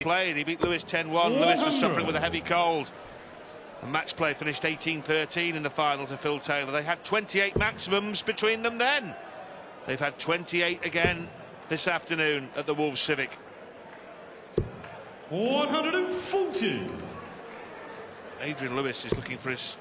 Played. He beat Lewis 10-1. Lewis was suffering with a heavy cold. And match play finished 18-13 in the final to Phil Taylor. They had 28 maximums between them then. They've had 28 again this afternoon at the Wolves Civic. 140. Adrian Lewis is looking for his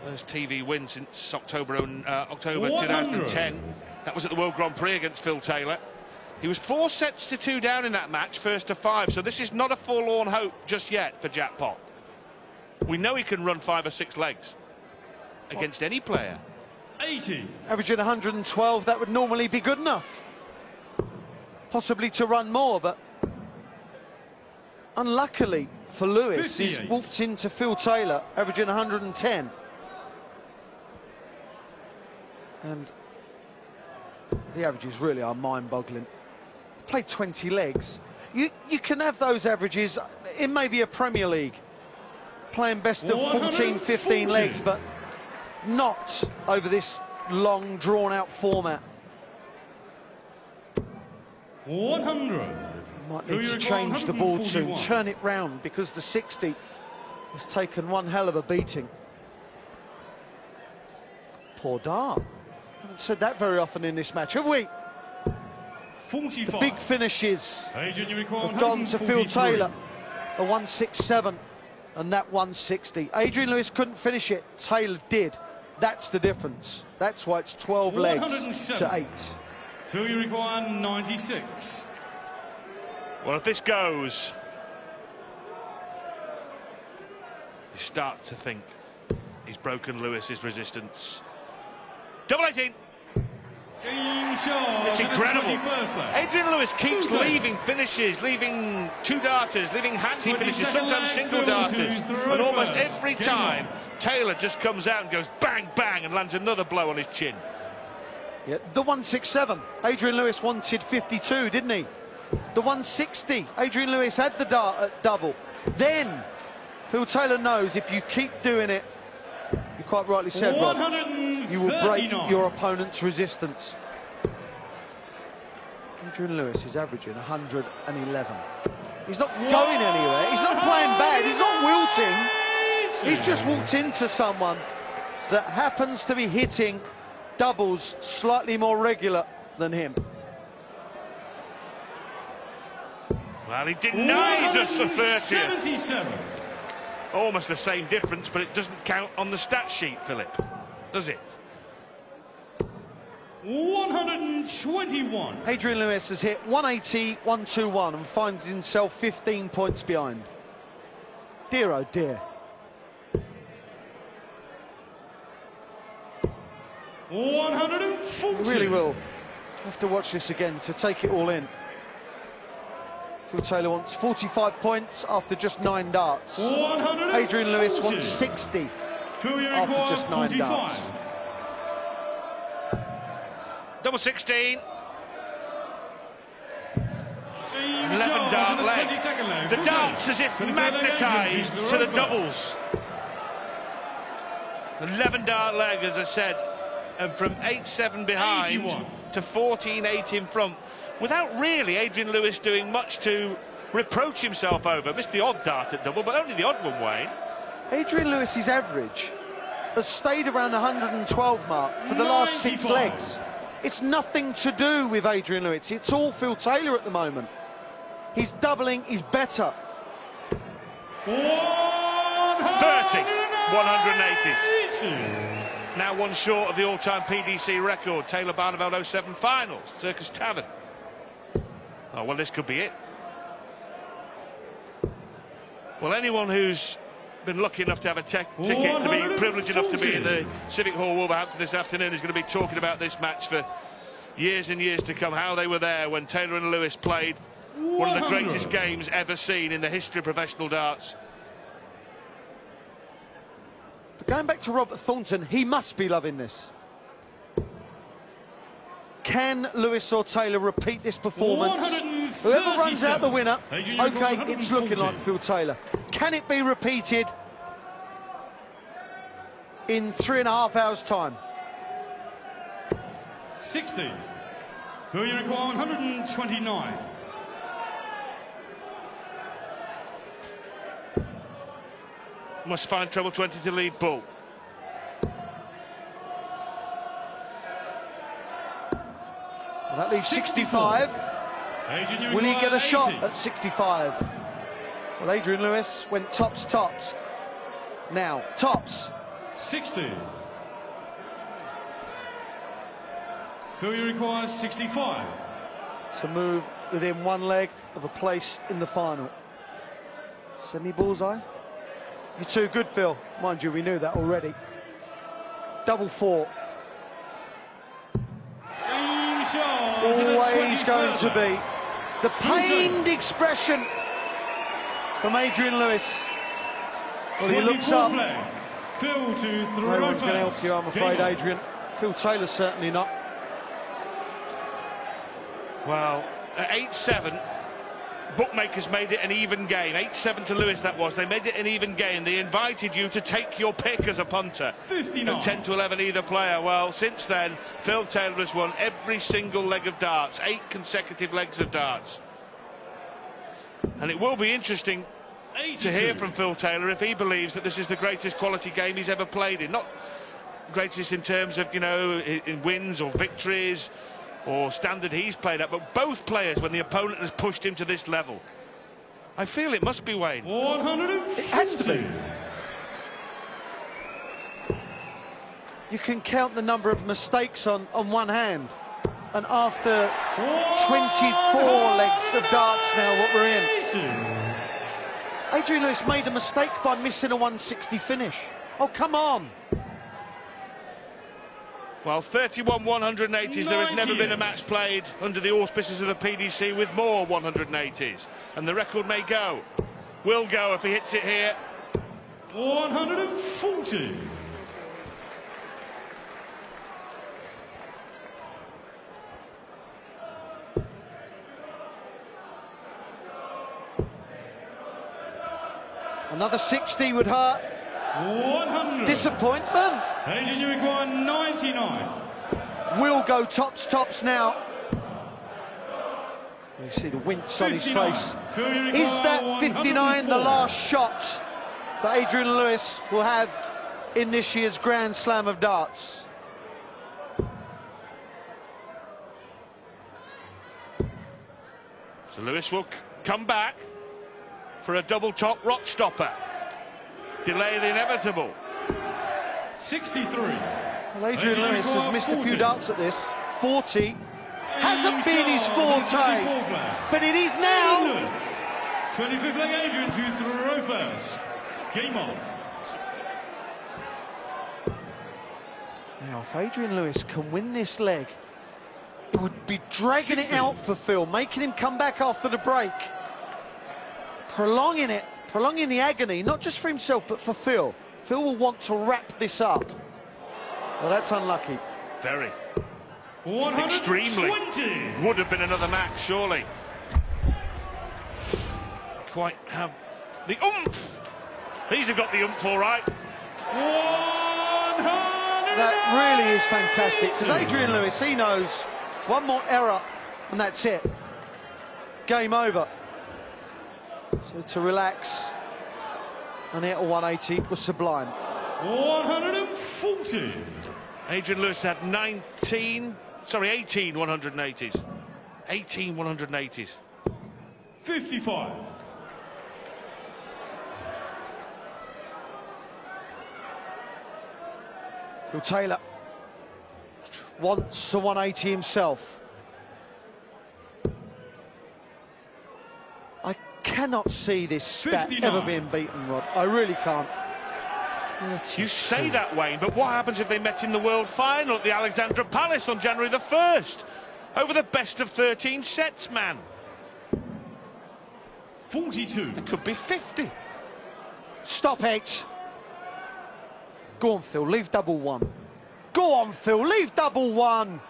first TV win since October 2010. That was at the World Grand Prix against Phil Taylor. He was 4-2 down in that match, first to 5, so this is not a forlorn hope just yet for Jackpot. We know he can run 5 or 6 legs against any player. 80. Averaging 112, that would normally be good enough. Possibly to run more, but unluckily for Lewis, 58. he's walked into Phil Taylor, averaging 110. And the averages really are mind-boggling. Played 20 legs. You can have those averages in maybe a Premier League, playing best of 14, 15 legs, but not over this long, drawn-out format. 100. Might need to change the board soon, turn it round, because the 60 has taken one hell of a beating. Poor dart. Haven't said that very often in this match, have we? 45. The big finishes Adrian, have gone to Phil Taylor. The 167 and that 160. Adrian Lewis couldn't finish it, Taylor did. That's the difference. That's why it's 12 legs to 8. Phil, you require 96. Well, if this goes, you start to think he's broken Lewis's resistance. Double 18. It's incredible. Adrian Lewis keeps leaving finishes, leaving 2 darters, leaving handy finishes, sometimes single darters. And almost every time, Taylor just comes out and goes bang, bang, and lands another blow on his chin. Yeah, the 167, Adrian Lewis wanted 52, didn't he? The 160, Adrian Lewis had the dart at double. Then, Phil Taylor knows if you keep doing it, you quite rightly said, Rob, you will break your opponent's resistance. Adrian Lewis is averaging 111. He's not going anywhere. He's not playing bad. He's not wilting. He's just walked into someone that happens to be hitting doubles slightly more regular than him. Well, he denies us a 30th. 77. Almost the same difference, but it doesn't count on the stat sheet, Philip, does it? 121. Adrian Lewis has hit 180, 121 and finds himself 15 points behind. Dear, oh dear. 140. You really will have to watch this again to take it all in. Phil Taylor wants 45 points after just 9 darts. Adrian Lewis wants 60 after just 9 darts. Double 16. 11 dart leg. The darts as if magnetised to the doubles. 11 dart leg, as I said, and from 8-7 behind 81. to 14-8 in front, without really Adrian Lewis doing much to reproach himself over. Missed the odd dart at double, but only the odd one, Wayne. Adrian Lewis's average has stayed around the 112 mark for the last 6 legs. It's nothing to do with Adrian Lewis. It's all Phil Taylor at the moment. He's doubling, he's better. 30, 180s. Now one short of the all-time PDC record. Taylor Barneveld 07 finals, Circus Tavern. Oh, well, this could be it. Well, anyone who's been lucky enough to have a ticket, to be privileged enough to be in the Civic Hall, Wolverhampton, this afternoon is going to be talking about this match for years and years to come, how they were there when Taylor and Lewis played one of the greatest games ever seen in the history of professional darts. But going back to Robert Thornton, he must be loving this. Can Lewis or Taylor repeat this performance? Whoever runs out the winner, okay, it's looking like Phil Taylor. Can it be repeated in 3.5 hours' time? 60. Phil, you require 129. must find treble 20 to lead Bull. Well, that leaves 65. Adrian, Will he get a 80. shot at 65? Well, Adrian Lewis went tops, tops. Now, tops. 60. Phil, you require 65. To move within one leg of a place in the final. Semi-bullseye. You're too good, Phil. Mind you, we knew that already. Double four. Always going to be the pained expression from Adrian Lewis. Well, he looks up. Phil to throw. No one's going to help you, I'm afraid, Adrian. Phil Taylor certainly not. Well, at 8-7, bookmakers made it an even game. 8-7 to Lewis, that was. They made it an even game. They invited you to take your pick as a punter. 59. 10 to 11 either player. Well, since then, Phil Taylor has won every single leg of darts. 8 consecutive legs of darts. And it will be interesting 82. to hear from Phil Taylor if he believes that this is the greatest quality game he's ever played in. Not greatest in terms of, you know, in wins or victories or standard he's played at, but both players when the opponent has pushed him to this level. I feel it must be Wayne. 150. It has to be. You can count the number of mistakes on one hand. And after 24 legs of darts now, what we're in. Adrian Lewis made a mistake by missing a 160 finish. Oh, come on. Well, 31 180s. There has never been a match played under the auspices of the PDC with more 180s. And the record may go. Will go if he hits it here. 140. Another 60 would hurt. 100. Disappointment. Adrian, you require 99. Will go tops, tops now. You see the wince on his 59. face. Phil, you Is require that 59 the 104. last shot that Adrian Lewis will have in this year's Grand Slam of darts? So Lewis will come back for a double top rock stopper. Delay the inevitable. 63. Well, Adrian Lewis has missed a few 40. darts at this. 40 hasn't been his forte, but it is now. Lewis. 25th leg, Adrian to throw first. Game on. Now, if Adrian Lewis can win this leg, it would be dragging 60. it out for Phil, making him come back after the break. Prolonging it, prolonging the agony, not just for himself, but for Phil. Phil will want to wrap this up. Well, that's unlucky. Very. 120. Extremely. Would have been another match, surely. Quite have the oomph. These have got the oomph, all right. 100. That really is fantastic, because Adrian Lewis, he knows one more error, and that's it. Game over. So to relax and hit a 180 was sublime. 140. Adrian Lewis had 18 180s. 18 180s. 55. Phil Taylor wants a 180 himself. I cannot see this stat 59. ever being beaten, Rod. I really can't. You say that, Wayne, but what happens if they met in the World Final at the Alexandra Palace on January the 1st? Over the best of 13 sets, man. 42. It could be 50. Stop it. Go on, Phil, leave double one. Go on, Phil, leave double one.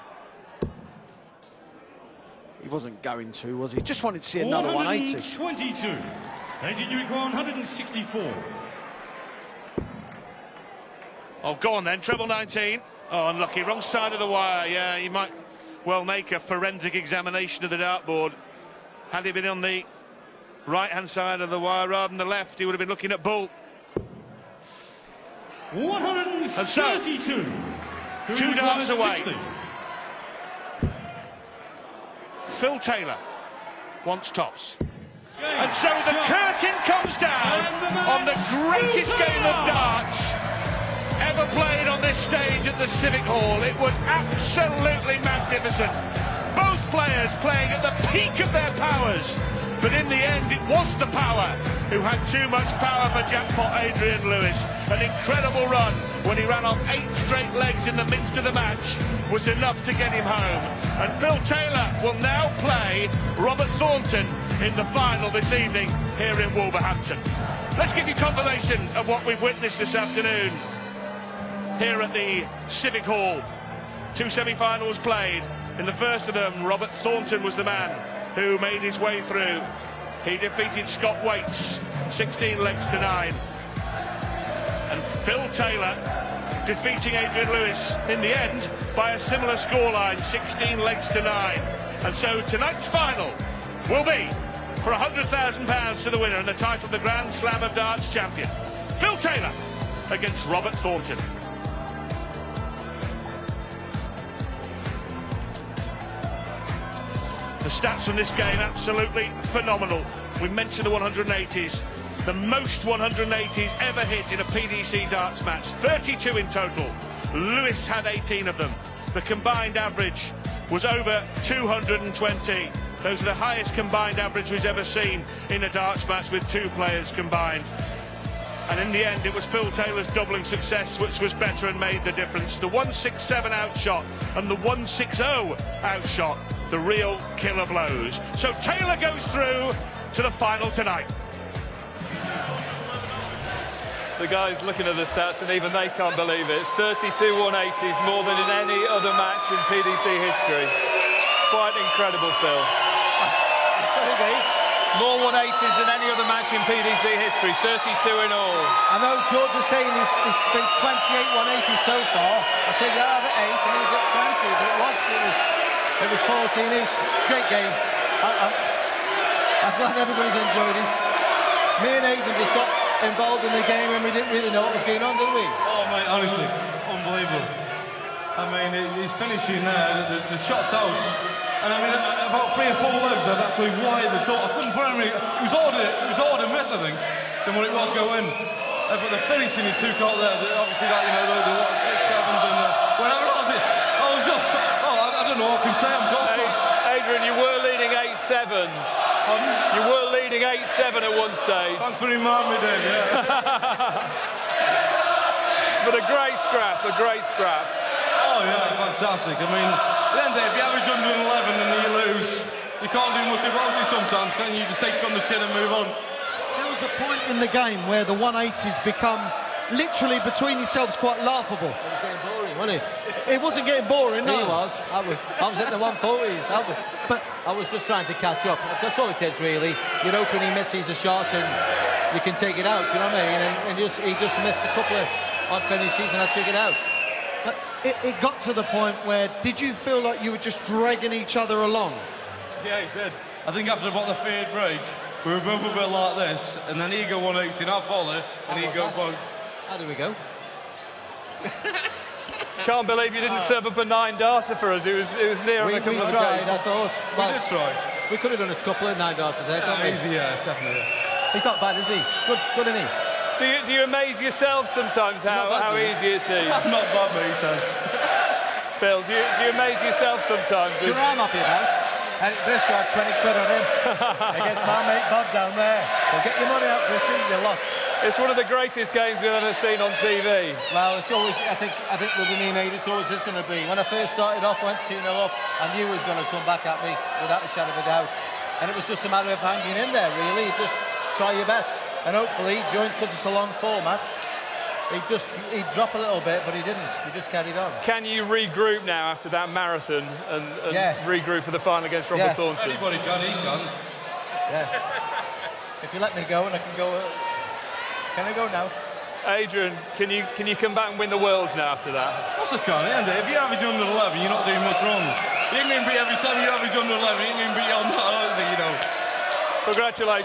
He wasn't going to, was he? Just wanted to see another 180. 122. Adrian, you require 164. Oh, go on then, treble 19. Oh, unlucky, wrong side of the wire. Yeah, you might well make a forensic examination of the dartboard. Had he been on the right-hand side of the wire rather than the left, he would have been looking at Bull. 132. And so, 2 darts away. 60. Phil Taylor wants tops. And so the curtain comes down on the greatest game of darts ever played on this stage at the Civic Hall. It was absolutely magnificent. Both players playing at the peak of their powers. But in the end, it was the power who had too much power for Jackpot Adrian Lewis. An incredible run when he ran off 8 straight legs in the midst of the match was enough to get him home. And Phil Taylor will now play Robert Thornton in the final this evening here in Wolverhampton. Let's give you confirmation of what we've witnessed this afternoon here at the Civic Hall. 2 semi-finals played. In the first of them, Robert Thornton was the man who made his way through. He defeated Scott Waits 16 legs to 9. And Phil Taylor defeating Adrian Lewis in the end by a similar scoreline, 16 legs to 9. And so tonight's final will be for £100,000 to the winner and the title of the Grand Slam of Darts champion. Phil Taylor against Robert Thornton. The stats from this game absolutely phenomenal. We mentioned the 180s. The most 180s ever hit in a PDC darts match, 32 in total. Lewis had 18 of them. The combined average was over 220. Those are the highest combined average we've ever seen in a darts match with 2 players combined. And in the end, it was Phil Taylor's doubling success which was better and made the difference. The 167 outshot and the 160 outshot, the real killer blows. So Taylor goes through to the final tonight. The guys looking at the stats and even they can't believe it. 32 180s, more than in any other match in PDC history. Quite incredible, Phil. More 180s than any other match in PDC history, 32 in all. I know George was saying he's been 28 180s so far. I said, yeah, I've at 8 and he was at 20, but it was 14 each. Great game. I'm glad everybody's enjoyed it. Me and Adrian just got involved in the game and we didn't really know what was going on, did we? Oh, mate, honestly, unbelievable. I mean, he's finishing there, the shot's out. And I mean, about 3 or 4 legs, I'd actually wide the door. I couldn't put him in. It was harder miss, I think, than what it was going. But the finishing he took out there, obviously that, you know, the 6-7s and whatever it was, I was just, I don't know what I can say. I'm gone. Adrian, you were leading 8-7. You were leading 8-7 at one stage. Thanks for reminding me, Dave, yeah. But a great scrap, a great scrap. Oh, yeah, fantastic. I mean, then, Dave, if you average 111 and you lose, you can't do much about it sometimes, can you? You just take it on the chin and move on. There was a point in the game where the 180s become literally between yourselves quite laughable. It was getting boring, wasn't it? It wasn't getting boring, no. He was. I was at the 140s. But I was just trying to catch up. That's all it is, really. You're hoping he misses a shot and you can take it out, you know what I mean? And he just missed a couple of odd finishes and I took it out. But it got to the point where, did you feel like you were just dragging each other along? Yeah, he did. I think after about the 3rd break, we were both a bit like this, and then he'd go 180 and I'd follow, and he'd go bang. How do we go? Can't believe you didn't serve up a 9 darter for us. It was near on a couple of tried, occasions. I thought. We did try. We could have done a couple of 9 darters there, can't we? Easy, yeah, definitely. He's not bad, is he? Good, isn't he? Do you amaze yourself sometimes how easy it seems? Not bad, mate, he says. Phil, do you amaze yourself sometimes? Do you know what I'm happy about? Eric Bristol had 20 quid on him against my mate Bob down there. So get your money out, Bristol, you're lost. It's one of the greatest games we've ever seen on TV. Well, it's always, I think with me and Aid, it's always is going to be. When I first started off, went 2-0 up, I knew he was going to come back at me without a shadow of a doubt. And it was just a matter of hanging in there, really. Just try your best. And hopefully, because it's a long format, he'd drop a little bit, but he didn't. He just carried on. Can you regroup now after that marathon and regroup for the final against Robert Thornton? Anybody can, he can. Yeah. If you let me go, and I can go. Can I go now? Adrian, can you come back and win the Worlds now after that? Of course I can, isn't it? If you average 111, you're not doing much wrong. You ain't going to beat every time you average 111, you ain't going to beat on that, you know. Congratulations.